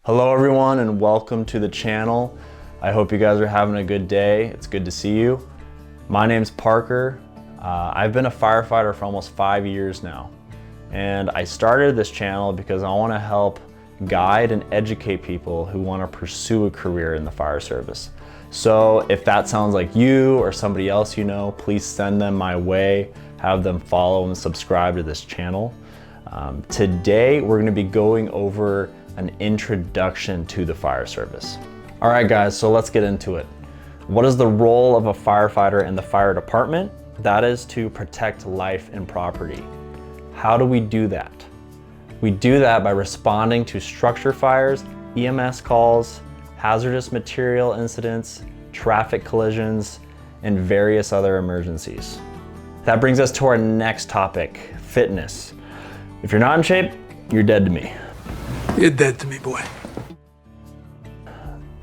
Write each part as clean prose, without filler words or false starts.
Hello everyone and welcome to the channel. I hope you guys are having a good day. It's good to see you. My name's Parker. I've been a firefighter for almost 5 years now. And I started this channel because I want to help guide and educate people who want to pursue a career in the fire service. So if that sounds like you or somebody else you know, please send them my way. Have them follow and subscribe to this channel. Today we're going to be going over an introduction to the fire service. All right guys, so let's get into it. What is the role of a firefighter in the fire department? That is to protect life and property. How do we do that? We do that by responding to structure fires, EMS calls, hazardous material incidents, traffic collisions, and various other emergencies. That brings us to our next topic, fitness. If you're not in shape, you're dead to me. You're dead to me, boy.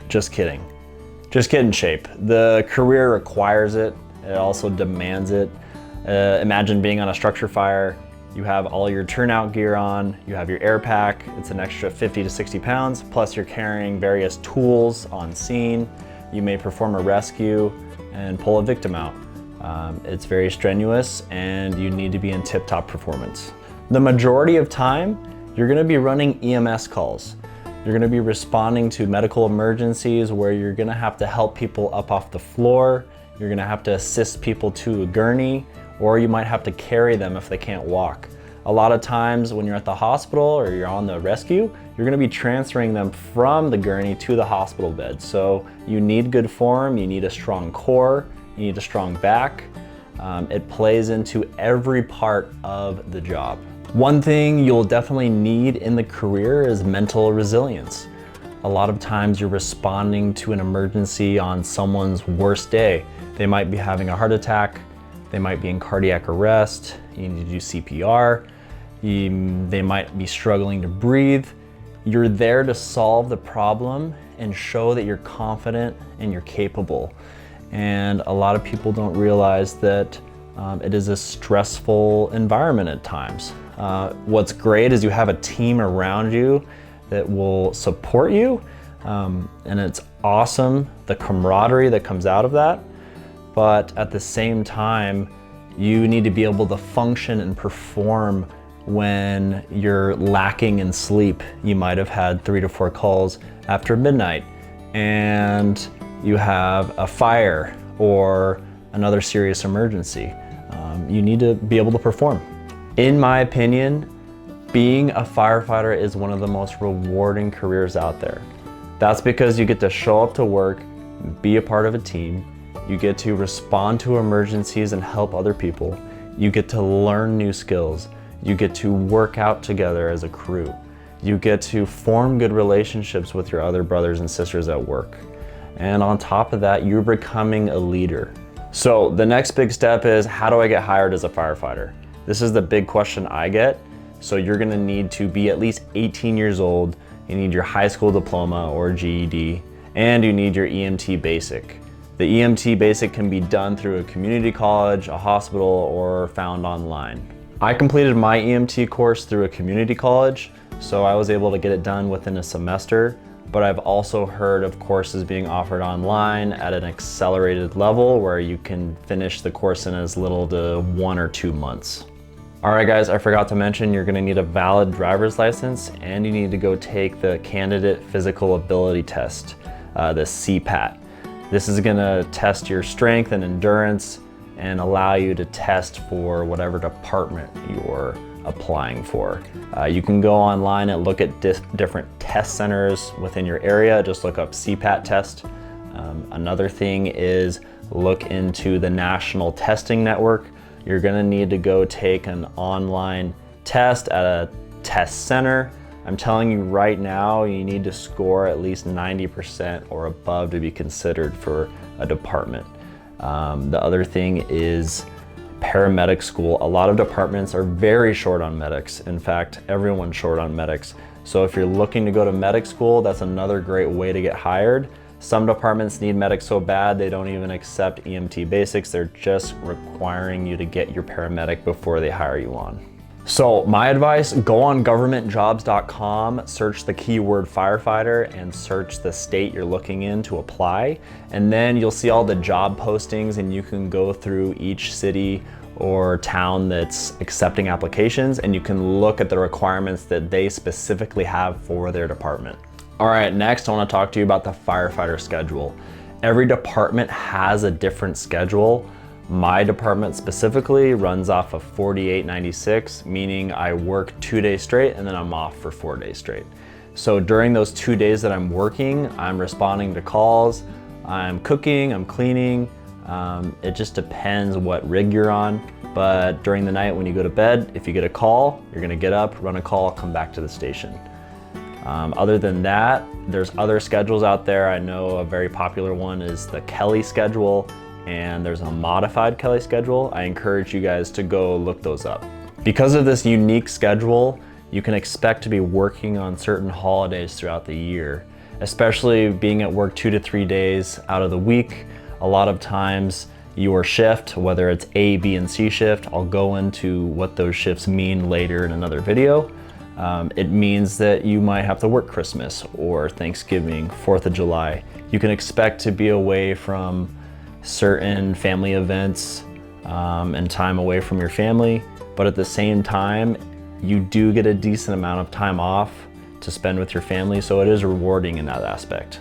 Just kidding. Just get in shape. The career requires it. It also demands it. Imagine being on a structure fire. You have all your turnout gear on. You have your air pack. It's an extra 50 to 60 pounds. Plus you're carrying various tools on scene. You may perform a rescue and pull a victim out. It's very strenuous and you need to be in tip-top performance. The majority of time, you're gonna be running EMS calls. You're gonna be responding to medical emergencies where you're gonna have to help people up off the floor. You're gonna have to assist people to a gurney, or you might have to carry them if they can't walk. A lot of times when you're at the hospital or you're on the rescue, you're gonna be transferring them from the gurney to the hospital bed. So you need good form, you need a strong core, you need a strong back. It plays into every part of the job. One thing you'll definitely need in the career is mental resilience. A lot of times you're responding to an emergency on someone's worst day. They might be having a heart attack, they might be in cardiac arrest, you need to do CPR, they might be struggling to breathe. You're there to solve the problem and show that you're confident and you're capable. And a lot of people don't realize that it is a stressful environment at times. What's great is you have a team around you that will support you, and it's awesome, the camaraderie that comes out of that. But at the same time, you need to be able to function and perform when you're lacking in sleep. You might have had 3 to 4 calls after midnight and you have a fire or another serious emergency. You need to be able to perform. In my opinion, being a firefighter is one of the most rewarding careers out there. That's because you get to show up to work, be a part of a team, you get to respond to emergencies and help other people, you get to learn new skills, you get to work out together as a crew, you get to form good relationships with your other brothers and sisters at work. And on top of that, you're becoming a leader. So the next big step is, how do I get hired as a firefighter? This is the big question I get. So you're gonna need to be at least 18 years old, you need your high school diploma or GED, and you need your EMT basic. The EMT basic can be done through a community college, a hospital, or found online. I completed my EMT course through a community college, so I was able to get it done within a semester. But I've also heard of courses being offered online at an accelerated level where you can finish the course in as little to 1 or 2 months. All right guys, I forgot to mention you're gonna need a valid driver's license and you need to go take the Candidate Physical Ability Test, the CPAT. This is gonna test your strength and endurance and allow you to test for whatever department you're applying for. You can go online and look at different test centers within your area. Just look up CPAT test. Another thing is look into the National Testing Network. You're gonna need to go take an online test at a test center. I'm telling you right now, you need to score at least 90% or above to be considered for a department. The other thing is paramedic school. A lot of departments are very short on medics. In fact, everyone's short on medics. So if you're looking to go to medic school, that's another great way to get hired. Some departments need medics so bad they don't even accept EMT basics. They're just requiring you to get your paramedic before they hire you on. So my advice, go on governmentjobs.com, search the keyword firefighter and search the state you're looking in to apply. And then you'll see all the job postings and you can go through each city or town that's accepting applications and you can look at the requirements that they specifically have for their department. All right, next I want to talk to you about the firefighter schedule. Every department has a different schedule. My department specifically runs off of 4896, meaning I work 2 days straight and then I'm off for 4 days straight. So during those 2 days that I'm working, I'm responding to calls, I'm cooking, I'm cleaning. It just depends what rig you're on. But during the night when you go to bed, if you get a call, you're gonna get up, run a call, come back to the station. Other than that, there's other schedules out there. I know a very popular one is the Kelly schedule, and there's a modified Kelly schedule. I encourage you guys to go look those up. Because of this unique schedule, you can expect to be working on certain holidays throughout the year, especially being at work 2 to 3 days out of the week. A lot of times your shift, whether it's A, B, and C shift, I'll go into what those shifts mean later in another video. It means that you might have to work Christmas or Thanksgiving, 4th of July. You can expect to be away from certain family events and time away from your family, but at the same time, you do get a decent amount of time off to spend with your family, so it is rewarding in that aspect.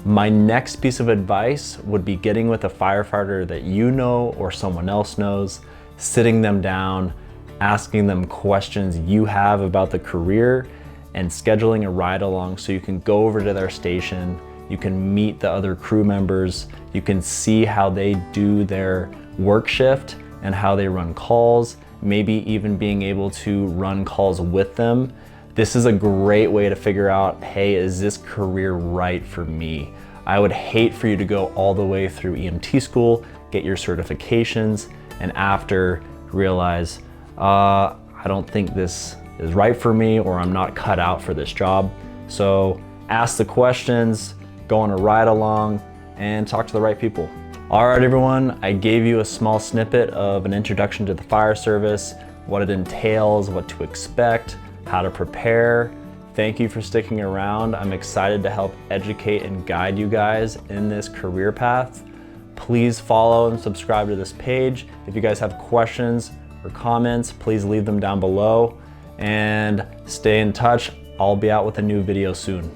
My next piece of advice would be getting with a firefighter that you know or someone else knows, sitting them down, asking them questions you have about the career, and scheduling a ride along so you can go over to their station, you can meet the other crew members, you can see how they do their work shift and how they run calls, maybe even being able to run calls with them. This is a great way to figure out, hey, is this career right for me? I would hate for you to go all the way through EMT school, get your certifications, and after realize, I don't think this is right for me or I'm not cut out for this job. So ask the questions, go on a ride along, and talk to the right people. All right, everyone, I gave you a small snippet of an introduction to the fire service, what it entails, what to expect, how to prepare. Thank you for sticking around. I'm excited to help educate and guide you guys in this career path. Please follow and subscribe to this page. If you guys have questions or comments, please leave them down below and stay in touch. I'll be out with a new video soon.